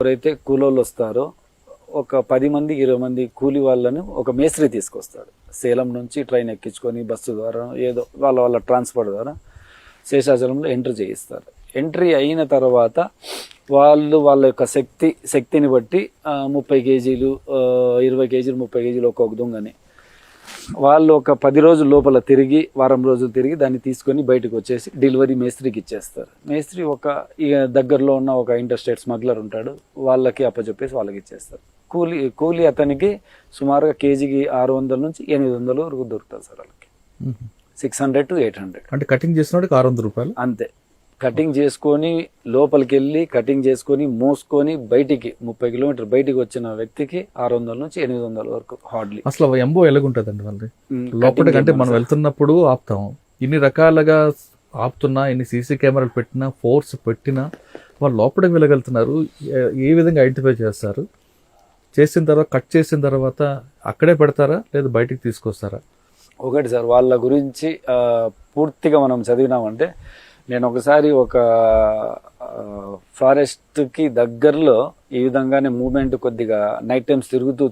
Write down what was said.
ఎవరైతే కూలోళ్ళు వస్తారో ఒక 10 మంది 20 మంది కూలి వాళ్ళని ఒక మేస్త్రి తీసుకొస్తాడు. సేలం నుంచి ట్రైన్ ఎక్కించుకొని బస్సు ద్వారా ఏదో వాళ్ళ ట్రాన్స్పోర్ట్ ద్వారా శేషాచలంలో ఎంట్రీ చేయిస్తారు. ఎంట్రీ అయిన తర్వాత వాళ్ళ యొక్క శక్తిని బట్టి 30 కేజీలు 20 కేజీలు 30 కేజీలు ఒక్కొక్క దొంగని వాళ్ళు ఒక 10 రోజుల లోపల తిరిగి వారం రోజులు తిరిగి దాన్ని తీసుకొని బయటకు వచ్చేసి డెలివరీ మేస్త్రికి ఇచ్చేస్తారు. మేస్త్రి దగ్గరలో ఉన్న ఒక ఇంటర్స్టేట్ స్మగ్లర్ ఉంటాడు, వాళ్ళకి అప్పచెప్పేసి వాళ్ళకి ఇచ్చేస్తారు. కూలీ అతనికి సుమారుగా కేజీకి 600 నుంచి 800 వరకు దొరుకుతుంది సార్. వాళ్ళకి 600 to 800. అంటే కటింగ్ చేసినోడికి 600 రూపాయలు అంతే. కటింగ్ చేసుకొని లోపలికి వెళ్ళి కటింగ్ చేసుకొని మోసుకొని బయటికి 30 కిలోమీటర్ బయటికి వచ్చిన వ్యక్తికి 600 నుంచి 800 వరకు హార్డ్లీ. అసలు ఎంబో ఎలాగుంటదండి వాళ్ళది లోపలికి? అంటే మనం వెళ్తున్నప్పుడు ఆపుతాం, ఇన్ని రకాలుగా ఆపుతున్నా, ఇన్ని సీసీ కెమెరాలు పెట్టినా, ఫోర్స్ పెట్టినా వాళ్ళు లోపలికి వెళ్ళగలుగుతున్నారు. ఏ విధంగా ఐడెంటిఫై చేస్తారు? చేసిన తర్వాత కట్ చేసిన తర్వాత అక్కడే పెడతారా లేదా బయటికి తీసుకొస్తారా? ఒకటి సార్, వాళ్ళ గురించి పూర్తిగా మనం చదివినామంటే, నేను ఒకసారి ఒక ఫారెస్ట్కి దగ్గరలో ఈ విధంగానే మూవ్మెంట్ కొద్దిగా నైట్ టైమ్స్ తిరుగుతూ